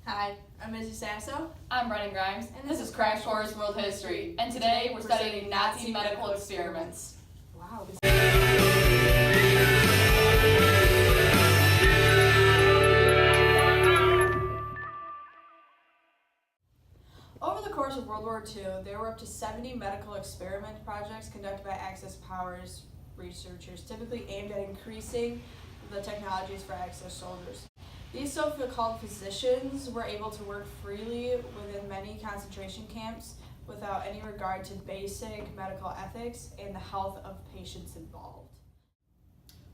Hi, I'm Izzy Sasso. I'm Brennan Grimes, and this is Crash Course World History. And today we're studying Nazi medical experiments. Wow. Over the course of World War II, there were up to 70 medical experiment projects conducted by Axis Powers researchers, typically aimed at increasing the technologies for Axis soldiers. These so-called physicians were able to work freely within many concentration camps without any regard to basic medical ethics and the health of patients involved.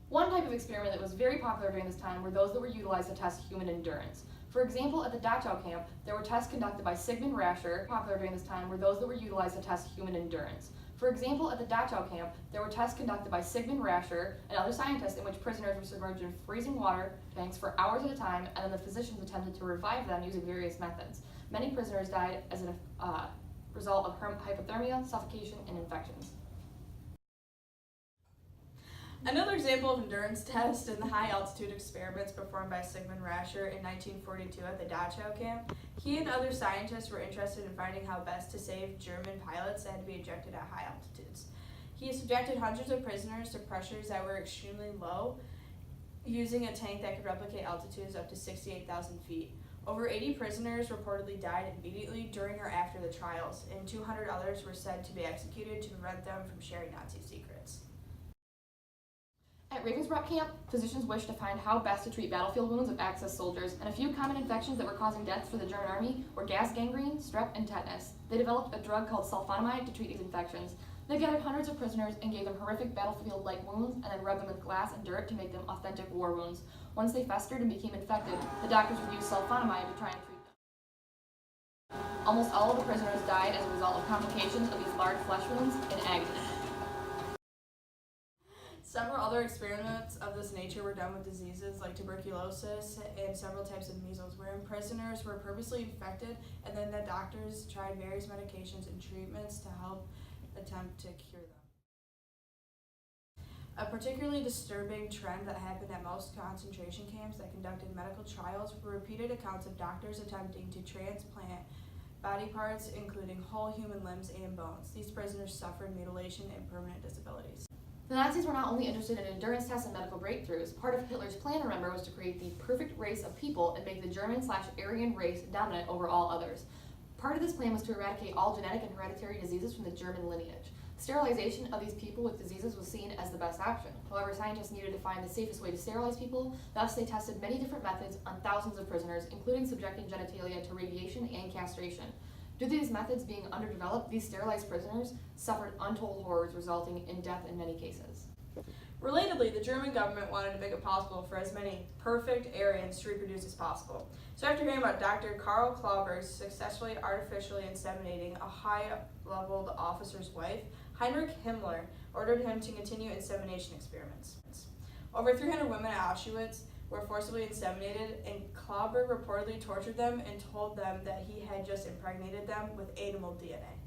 One type of experiment that was very popular during this time were those that were utilized to test human endurance. For example, at the Dachau camp, there were tests conducted by Sigmund Rascher. Popular during this time were those that were utilized to test human endurance. For example, at the Dachau camp, there were tests conducted by Sigmund Rascher and other scientists in which prisoners were submerged in freezing water tanks for hours at a time, and then the physicians attempted to revive them using various methods. Many prisoners died as a result of hypothermia, suffocation, and infections. Another example of endurance test in the high-altitude experiments performed by Sigmund Rascher in 1942 at the Dachau camp. He and other scientists were interested in finding how best to save German pilots that had to be ejected at high altitudes. He subjected hundreds of prisoners to pressures that were extremely low, using a tank that could replicate altitudes up to 68,000 feet. Over 80 prisoners reportedly died immediately during or after the trials, and 200 others were said to be executed to prevent them from sharing Nazi secrets. At Ravensbrück camp, physicians wished to find how best to treat battlefield wounds of Axis soldiers, and a few common infections that were causing deaths for the German army were gas gangrene, strep, and tetanus. They developed a drug called sulfonamide to treat these infections. They gathered hundreds of prisoners and gave them horrific battlefield-like wounds, and then rubbed them with glass and dirt to make them authentic war wounds. Once they festered and became infected, the doctors would use sulfonamide to try and treat them. Almost all of the prisoners died as a result of complications of these large flesh wounds and agony. Several other experiments of this nature were done with diseases like tuberculosis and several types of measles, wherein prisoners were purposely infected and then the doctors tried various medications and treatments to help attempt to cure them. A particularly disturbing trend that happened at most concentration camps that conducted medical trials were repeated accounts of doctors attempting to transplant body parts, including whole human limbs and bones. These prisoners suffered mutilation and permanent disabilities. The Nazis were not only interested in endurance tests and medical breakthroughs. Part of Hitler's plan, remember, was to create the perfect race of people and make the German/Aryan race dominant over all others. Part of this plan was to eradicate all genetic and hereditary diseases from the German lineage. Sterilization of these people with diseases was seen as the best option. However, scientists needed to find the safest way to sterilize people, thus they tested many different methods on thousands of prisoners, including subjecting genitalia to radiation and castration. Due to these methods being underdeveloped, these sterilized prisoners suffered untold horrors, resulting in death in many cases. Relatedly, the German government wanted to make it possible for as many perfect Aryans to reproduce as possible. So after hearing about Dr. Karl Klauberg successfully artificially inseminating a high-leveled officer's wife, Heinrich Himmler ordered him to continue insemination experiments. Over 300 women at Auschwitz were forcibly inseminated, and Klauberg reportedly tortured them and told them that he had just impregnated them with animal DNA,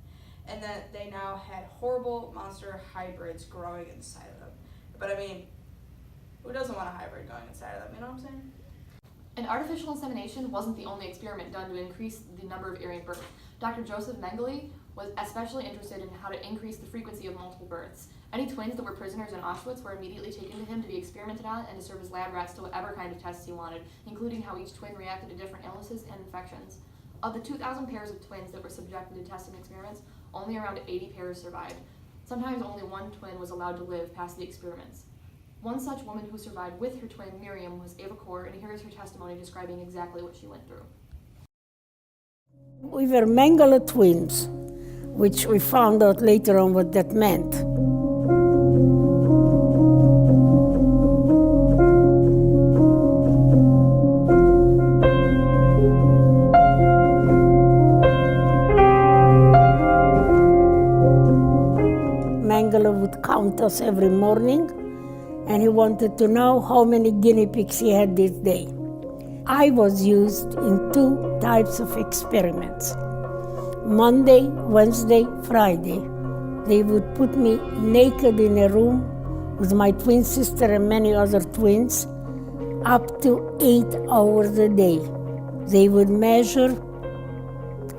and that they now had horrible monster hybrids growing inside of them. But I mean, who doesn't want a hybrid going inside of them, you know what I'm saying? And artificial insemination wasn't the only experiment done to increase the number of Aryan births. Dr. Joseph Mengele was especially interested in how to increase the frequency of multiple births. Any twins that were prisoners in Auschwitz were immediately taken to him to be experimented on and to serve as lab rats to whatever kind of tests he wanted, including how each twin reacted to different illnesses and infections. Of the 2,000 pairs of twins that were subjected to testing experiments, only around 80 pairs survived. Sometimes only one twin was allowed to live past the experiments. One such woman who survived with her twin, Miriam, was Eva Kor, and here is her testimony describing exactly what she went through. We were Mengele twins, which we found out later on what that meant. Mengele would count us every morning, and he wanted to know how many guinea pigs he had this day. I was used in 2 types of experiments. Monday, Wednesday, Friday. They would put me naked in a room with my twin sister and many other twins up to 8 hours a day. They would measure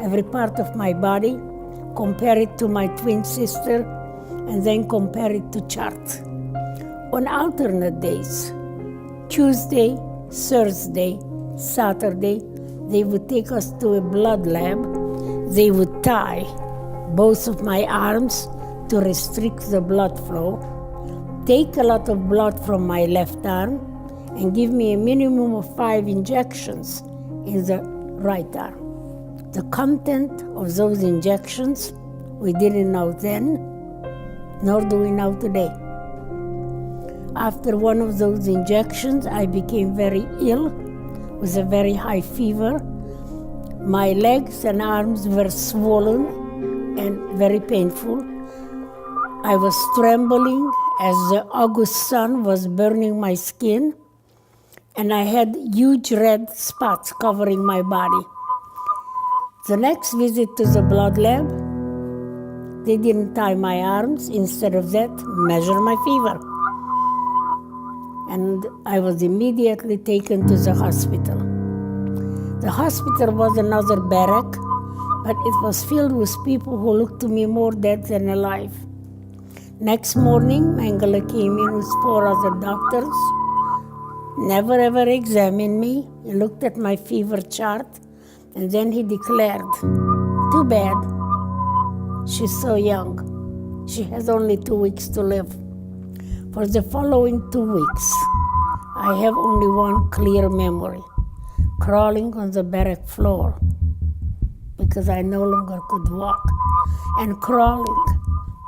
every part of my body, compare it to my twin sister, and then compare it to chart. On alternate days, Tuesday, Thursday, Saturday, they would take us to a blood lab. They would tie both of my arms to restrict the blood flow, take a lot of blood from my left arm, and give me a minimum of 5 injections in the right arm. The content of those injections we didn't know then, nor do we know today. After one of those injections, I became very ill with a very high fever. My legs and arms were swollen and very painful. I was trembling as the August sun was burning my skin, and I had huge red spots covering my body. The next visit to the blood lab, they didn't tie my arms. Instead of that, measure my fever. And I was immediately taken to the hospital. The hospital was another barrack, but it was filled with people who looked to me more dead than alive. Next morning, Mengele came in with 4 other doctors, never ever examined me. He looked at my fever chart, and then he declared, "Too bad. She's so young. She has only 2 weeks to live." For the following 2 weeks, I have only one clear memory: crawling on the barrack floor because I no longer could walk, and crawling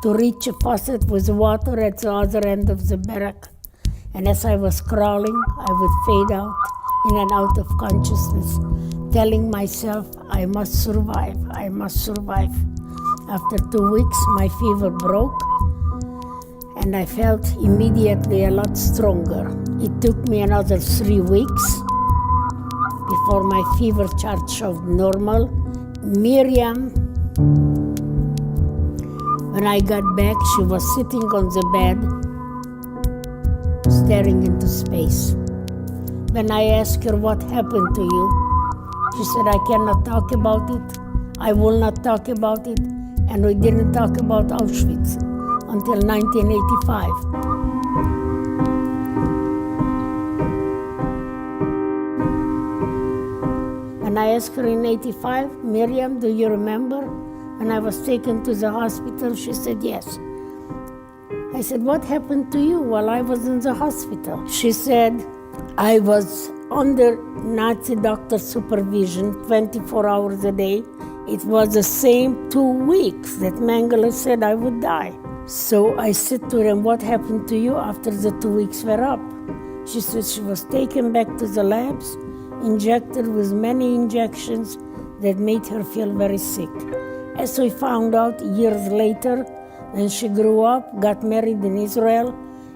to reach a faucet with water at the other end of the barrack. And as I was crawling, I would fade out in and out of consciousness, telling myself, I must survive, I must survive. After 2 weeks, my fever broke, and I felt immediately a lot stronger. It took me another 3 weeks before my fever chart showed normal. Miriam, when I got back, she was sitting on the bed, staring into space. When I asked her what happened to you, she said, I cannot talk about it, I will not talk about it, and we didn't talk about Auschwitz until 1985. When I asked her in 85, Miriam, do you remember? When I was taken to the hospital, she said yes. I said, what happened to you while I was in the hospital? She said, I was under Nazi doctor supervision 24 hours a day. It was the same 2 weeks that Mengele said I would die. So I said to them, what happened to you after the 2 weeks were up? She said she was taken back to the labs, injected with many injections that made her feel very sick. As we found out years later, when she grew up, got married in Israel,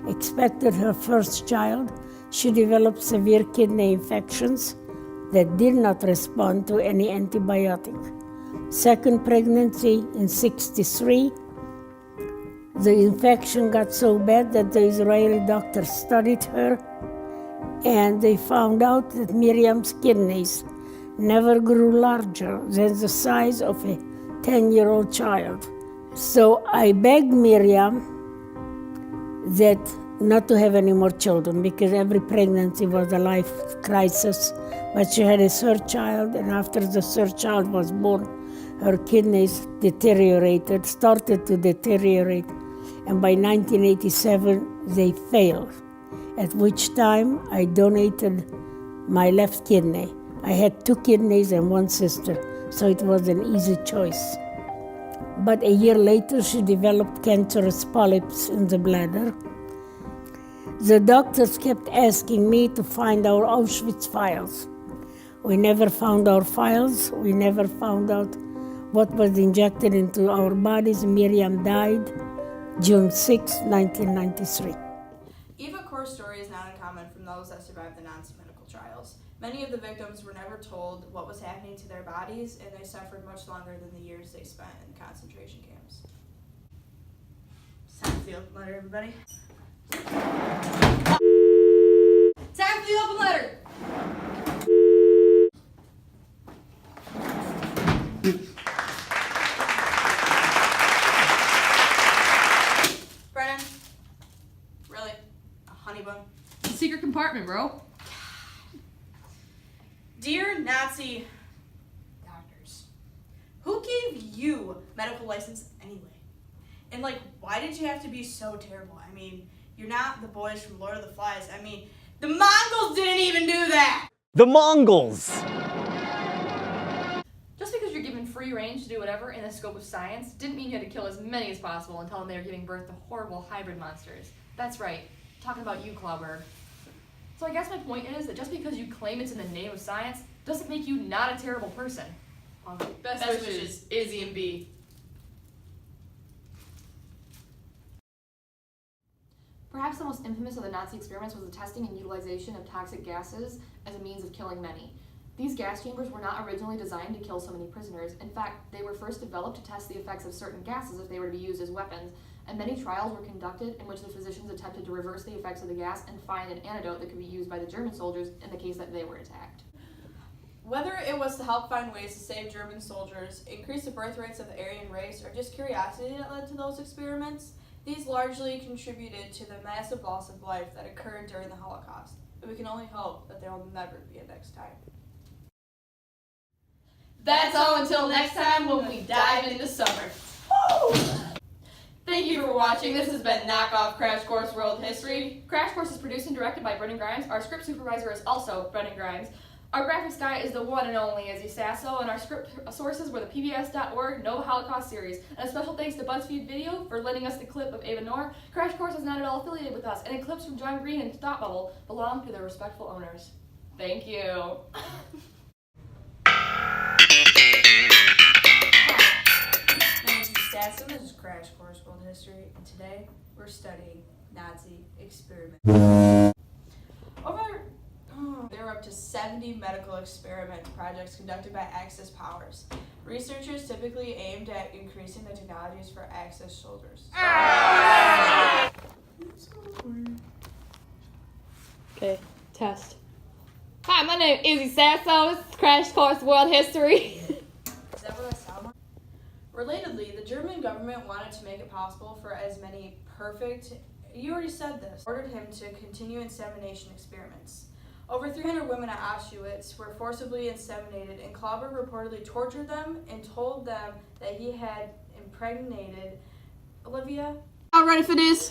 expected her first child, she developed severe kidney infections that did not respond to any antibiotic. Second pregnancy in 1963, the infection got so bad that the Israeli doctors studied her, and they found out that Miriam's kidneys never grew larger than the size of a 10-year-old child. So I begged Miriam that not to have any more children, because every pregnancy was a life crisis. But she had a third child, and after the third child was born, her kidneys started to deteriorate, and by 1987 they failed, at which time I donated my left kidney. I had 2 kidneys and 1 sister, so it was an easy choice. But a year later, she developed cancerous polyps in the bladder. The doctors kept asking me to find our Auschwitz files. We never found our files. We never found out what was injected into our bodies. Miriam died June 6, 1993. Eva Kor's story is not uncommon from those that survived the Nazi medical trials. Many of the victims were never told what was happening to their bodies, and they suffered much longer than the years they spent in concentration camps. It's time for the open letter, everybody. Time for the open letter! bro. Dear Nazi doctors, who gave you medical license anyway? And like, why did you have to be so terrible? I mean, you're not the boys from Lord of the Flies. I mean, the Mongols didn't even do that! The Mongols! Just because you're given free range to do whatever in the scope of science didn't mean you had to kill as many as possible and tell them they were giving birth to horrible hybrid monsters. That's right, talking about you, Clawberg. So I guess my point is that just because you claim it's in the name of science doesn't make you not a terrible person. Best wishes, Izzy and B. Perhaps the most infamous of the Nazi experiments was the testing and utilization of toxic gases as a means of killing many. These gas chambers were not originally designed to kill so many prisoners. In fact, they were first developed to test the effects of certain gases if they were to be used as weapons, and many trials were conducted in which the physicians attempted to reverse the effects of the gas and find an antidote that could be used by the German soldiers in the case that they were attacked. Whether it was to help find ways to save German soldiers, increase the birth rates of the Aryan race, or just curiosity that led to those experiments, these largely contributed to the massive loss of life that occurred during the Holocaust. But we can only hope that there will never be a next time. That's all until next time when we dive into summer. Thank you for watching. This has been Knockoff Crash Course World History. Crash Course is produced and directed by Brendan Grimes. Our script supervisor is also Brendan Grimes. Our graphics guy is the one and only Izzy Sasso, and our script sources were the PBS.org Nova Holocaust series. And a special thanks to BuzzFeed Video for lending us the clip of Ava Noor. Crash Course is not at all affiliated with us, and clips from John Green and Thought Bubble belong to their respectful owners. Thank you. My name is Sasso, this is Crash Course World History, and today we're studying Nazi experiments. There were up to 70 medical experiment projects conducted by Axis powers. Researchers typically aimed at increasing the technologies for Axis soldiers. Okay, test. Hi, my name is Izzy Sasso. This is Crash Course World History. Is that what that sound like? Relatedly, the German government wanted to make it possible for as many perfect, you already said this, ordered him to continue insemination experiments. Over 300 women at Auschwitz were forcibly inseminated, and Clawberg reportedly tortured them and told them that he had impregnated Olivia. Y'all ready for this?